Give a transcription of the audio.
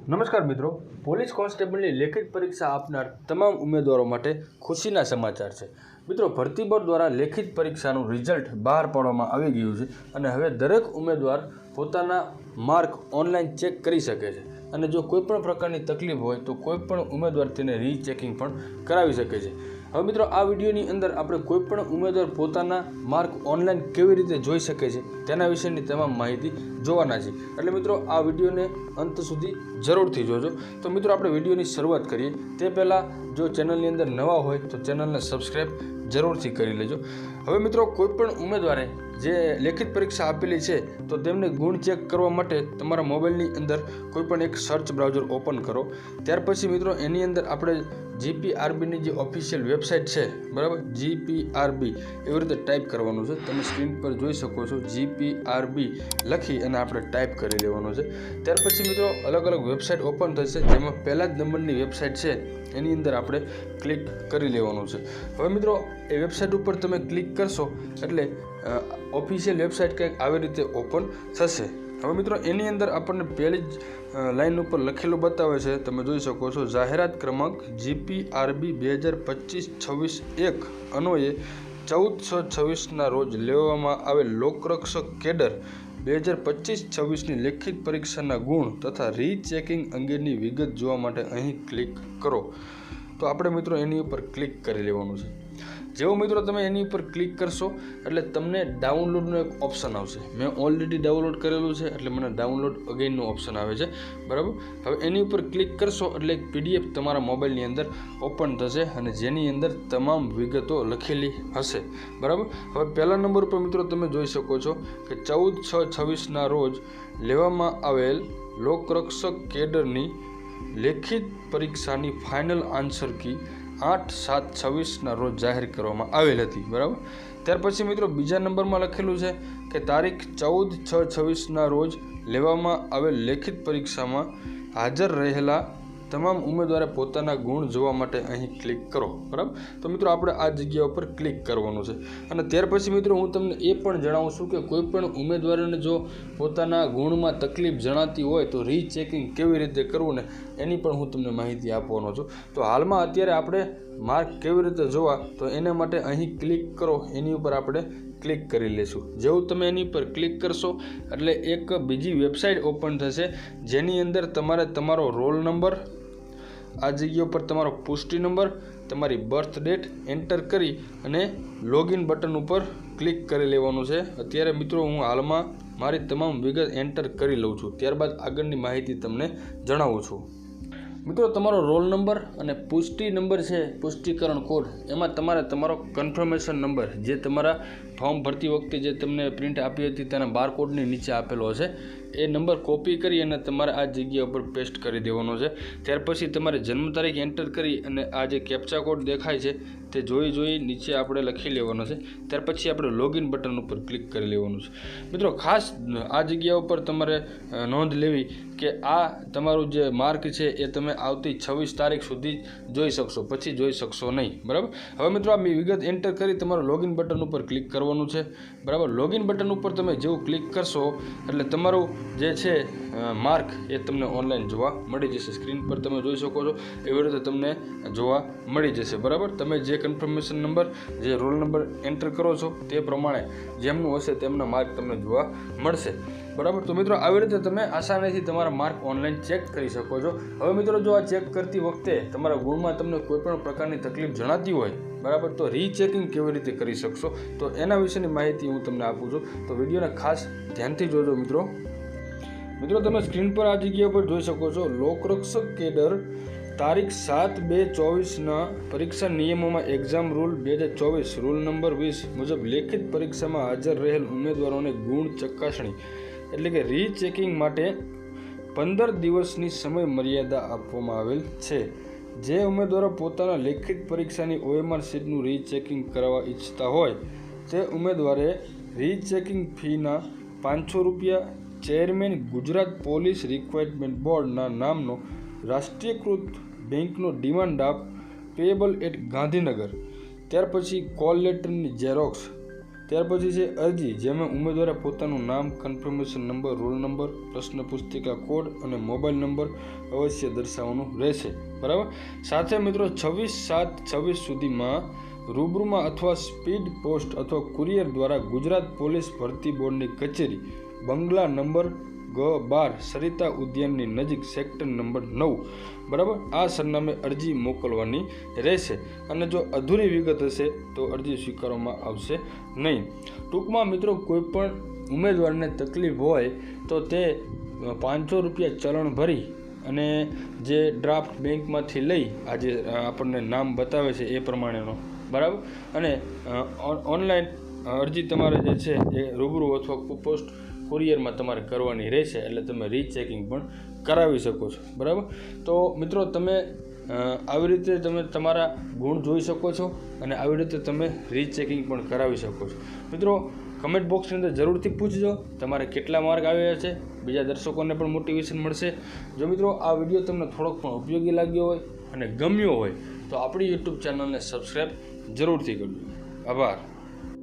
નમસ્કાર મિત્રો, પોલીસ કોન્સ્ટેબલની લેખિત પરીક્ષા આપનાર તમામ ઉમેદવારો માટે ખુશીના સમાચાર છે. મિત્રો, ભરતી બોર્ડ દ્વારા લેખિત પરીક્ષાનું રિઝલ્ટ બહાર પાડવામાં આવી ગયું છે અને હવે દરેક ઉમેદવાર પોતાના માર્ક ઓનલાઈન ચેક કરી શકે છે અને જો કોઈપણ પ્રકારની તકલીફ હોય તો કોઈપણ ઉમેદવાર તેને રીચેકિંગ પણ કરાવી શકે છે. હવે મિત્રો, આ વિડીયોની અંદર આપણે કોઈપણ ઉમેદવાર પોતાના માર્ક ઓનલાઈન કેવી રીતે જોઈ શકે છે તેના વિશેની તમામ માહિતી જોવાના છે. એટલે મિત્રો, આ વિડીયોને અંત સુધી જરૂરથી જોજો. તો મિત્રો, આપણે વિડીયોની શરૂઆત કરીએ તે પહેલાં જો ચેનલની અંદર નવા હોય તો ચેનલને સબસ્ક્રાઈબ જરૂરથી કરી લેજો. હવે મિત્રો, કોઈપણ ઉમેદવારે જે લેખિત પરીક્ષા આપેલી છે તો તેમને ગુણ ચેક કરવા માટે તમારા મોબાઈલની અંદર કોઈપણ એક સર્ચ બ્રાઉઝર ઓપન કરો. ત્યાર પછી મિત્રો, એની અંદર આપણે જીપીઆરબીની જે ઓફિશિયલ વેબસાઇટ છે, બરાબર, જીપીઆરબી એવી રીતે ટાઈપ કરવાનું છે. તમે સ્ક્રીન પર જોઈ શકો છો, જીપીઆરબી લખી અને આપણે ટાઈપ કરી લેવાનું છે. ત્યાર પછી મિત્રો, અલગ અલગ વેબસાઇટ ઓપન થશે, જેમાં પહેલા જ નંબરની વેબસાઇટ છે એની અંદર આપણે ક્લિક કરી લેવાનું છે. હવે મિત્રો, એ વેબસાઇટ ઉપર તમે ક્લિક કરશો એટલે ઓફિશિયલ વેબસાઇટ કંઈક આવી રીતે ઓપન થશે. હવે મિત્રો, એની અંદર આપણને પહેલી જ લાઇન ઉપર લખેલું બતાવે છે, તમે જોઈ શકો છો, જાહેરાત ક્રમાંક જીપીઆરબી 2025-26-1 અન્વયે 14/6/26ના રોજ લેવામાં આવેલ લોકરક્ષક કેડર 2025-26ની લેખિત પરીક્ષાના ગુણ તથા રીચેકિંગ અંગેની વિગત જોવા માટે અહીં ક્લિક કરો. તો આપણે મિત્રો એની ઉપર ક્લિક કરી લેવાનું છે. જેવું મિત્રો તમે એની ઉપર ક્લિક કરશો એટલે તમને ડાઉનલોડનો એક ઓપ્શન આવશે. મેં ઓલરેડી ડાઉનલોડ કરેલું છે એટલે મને ડાઉનલોડ અગેનનું ઓપ્શન આવે છે, બરાબર. હવે એની ઉપર ક્લિક કરશો એટલે એક પીડીએફ તમારા મોબાઈલની અંદર ઓપન થશે અને જેની અંદર તમામ વિગતો લખેલી હશે, બરાબર. હવે પહેલા નંબર ઉપર મિત્રો તમે જોઈ શકો છો કે 14/6/26ના રોજ લેવામાં આવેલ લોકરક્ષક કેડરની લેખિત પરીક્ષાની ફાઇનલ આન્સર કી 8/7/26ના રોજ જાહેર કરવામાં આવેલ હતી, બરાબર. ત્યાર પછી મિત્રો બીજા નંબરમાં લખેલું છે કે તારીખ 14/6/26ના રોજ લેવામાં આવેલ લેખિત પરીક્ષામાં હાજર રહેલા તમામ ઉમેદવારે પોતાના ગુણ જોવા માટે અહીં ક્લિક કરો, બરાબર. તો મિત્રો, આપણે આ જગ્યા ઉપર ક્લિક કરવાનું છે. અને ત્યાર પછી મિત્રો હું તમને એ પણ જણાવું છું કે કોઈ પણ ઉમેદવારોને જો પોતાના ગુણમાં તકલીફ જણાતી હોય તો રીચેકિંગ કેવી રીતે કરવું ને એની પણ હું તમને માહિતી આપવાનો છું. તો હાલમાં અત્યારે આપણે માર્ક કેવી રીતે જોવા, તો એના માટે અહીં ક્લિક કરો, એની ઉપર આપણે ક્લિક કરી લેશું. જેવું તમે એની પર ક્લિક કરશો એટલે એક બીજી વેબસાઇટ ઓપન થશે, જેની અંદર તમારે તમારો રોલ નંબર, આ જગ્યા ઉપર તમારો પુષ્ટિ નંબર, તમારી બર્થ ડેટ એન્ટર કરી અને લોગિન બટન ઉપર ક્લિક કરી લેવાનું છે. અત્યારે મિત્રો હું હાલમાં મારી તમામ વિગત એન્ટર કરી લઉં છું, ત્યારબાદ આગળની માહિતી તમને જણાવું છું. મિત્રો, તમારો રોલ નંબર અને પુષ્ટિ નંબર છે, પુષ્ટિકરણ કોડ, એમાં તમારે તમારો કન્ફર્મેશન નંબર જે તમારા ફોર્મ ભરતી વખતે જે તમને પ્રિન્ટ આપી હતી તેના બારકોડની નીચે આપેલો હશે, એ નંબર કોપી કરી અને તમારે આ જગ્યા ઉપર પેસ્ટ કરી દેવાનો છે. ત્યાર પછી તમારે જન્મ તારીખ એન્ટર કરી અને આ જે કેપ્ચા કોડ દેખાય છે તે જોઈ નીચે આપણે લખી લેવાનો છે. ત્યાર પછી આપણે લોગિન બટન ઉપર ક્લિક કરી લેવાનું છે. મિત્રો, ખાસ આ જગ્યા ઉપર તમારે નોંધ લેવી કે આ તમારું જે માર્ક છે એ તમે આવતી 26 તારીખ સુધી જોઈ શકશો, પછી જોઈ શકશો નહીં, બરાબર. હવે મિત્રો, આ વિગત એન્ટર કરી તમારું લોગિન બટન ઉપર ક્લિક કરવાનું છે, બરાબર. લોગિન બટન ઉપર તમે જેવું ક્લિક કરશો એટલે તમારું જે છે માર્ક એ તમને ઓનલાઈન જોવા મળી જશે. સ્ક્રીન પર તમે જોઈ શકો છો એવી રીતે તમને જોવા મળી જશે, બરાબર. તમે જે કન્ફર્મેશન નંબર, જે રોલ નંબર એન્ટર કરો છો તે પ્રમાણે જેમનું હશે તેમના માર્ક તમને જોવા મળશે, બરાબર. તો મિત્રો, આવી રીતે તમે આસાનીથી તમારા માર્ક ઓનલાઈન ચેક કરી શકો છો. હવે મિત્રો, જો આ ચેક કરતી વખતે તમારા ગુણમાં તમને કોઈપણ પ્રકારની તકલીફ જણાતી હોય, બરાબર, તો રીચેકિંગ કેવી રીતે કરી શકશો તો એના વિશેની માહિતી હું તમને આપું છું. તો વિડીયોને ખાસ ધ્યાનથી જોજો મિત્રો. મિત્રો, તમે સ્ક્રીન પર આ જગ્યા પર જોઈ શકો છો, લોકરક્ષક કેડર તારીખ 7/2/24ના પરીક્ષા નિયમોમાં એક્ઝામ રૂલ 2024 રૂલ નંબર 20 મુજબ લેખિત પરીક્ષામાં હાજર રહેલ ઉમેદવારોને ગુણ ચકાસણી એટલે કે રીચેકિંગ માટે 15 દિવસની સમય મર્યાદા આપવામાં આવેલ છે. જે ઉમેદવારો પોતાના લેખિત પરીક્ષાની OMR શીટનું રીચેકિંગ કરાવવા ઈચ્છતા હોય તે ઉમેદવારે રીચેકિંગ ફીના ₹500 ચેરમેન ગુજરાત પોલીસ રિક્વાયરમેન્ટ બોર્ડના નામનો રાષ્ટ્રીયકૃત બેંકનો demand draft payable at Gandhinagar, ત્યાર પછી કોલ લેટરની ઝેરોક્સ, ત્યાર પછી છે અરજી, જેમાં ઉમેદવારે પોતાનું નામ, કન્ફર્મેશન નંબર, રોલ નંબર, પ્રશ્ન પુસ્તિકા કોડ અને મોબાઈલ નંબર અવશ્ય દર્શાવવાનું રહેશે, બરાબર. સાથે મિત્રો 26/7/26 સુધીમાં રૂબરૂમાં અથવા સ્પીડ પોસ્ટ અથવા કુરિયર દ્વારા ગુજરાત પોલીસ ભરતી બોર્ડની કચેરી, બંગલા નંબર G12, સરિતા ઉદ્યાનની નજીક, સેક્ટર નંબર 9, બરાબર, આ સરનામે અરજી મોકલવાની રહેશે. અને જો અધૂરી વિગત હશે તો અરજી સ્વીકારવામાં આવશે નહીં. ટૂંકમાં મિત્રો કોઈ પણ ઉમેદવારને તકલીફ હોય તો તે 500 રૂપિયા ચલણ ભરી અને જે ડ્રાફ્ટ બેંકમાંથી લઈ આજે આપણને નામ બતાવે છે એ પ્રમાણેનો, બરાબર, અને ઓનલાઈન અરજી તમારે જે છે એ રૂબરૂ અથવા પોસ્ટ કુરિયરમાં તમારે કરવાની રહેશે. એટલે તમે રીચેકિંગ પણ કરાવી શકો છો, બરાબર. તો મિત્રો તમે આવી રીતે તમે તમારા ગુણ જોઈ શકો છો અને આવી રીતે તમે રીચેકિંગ પણ કરાવી શકો છો. મિત્રો કમેન્ટ બોક્સની અંદર જરૂરથી પૂછજો તમારે કેટલા માર્ક આવ્યા છે, બીજા દર્શકોને પણ મોટિવેશન મળશે. જો મિત્રો આ વિડીયો તમને થોડોક પણ ઉપયોગી લાગ્યો હોય અને ગમ્યો હોય તો આપણી યુટ્યુબ ચેનલને સબસ્ક્રાઈબ જરૂરથી કરજો. આભાર.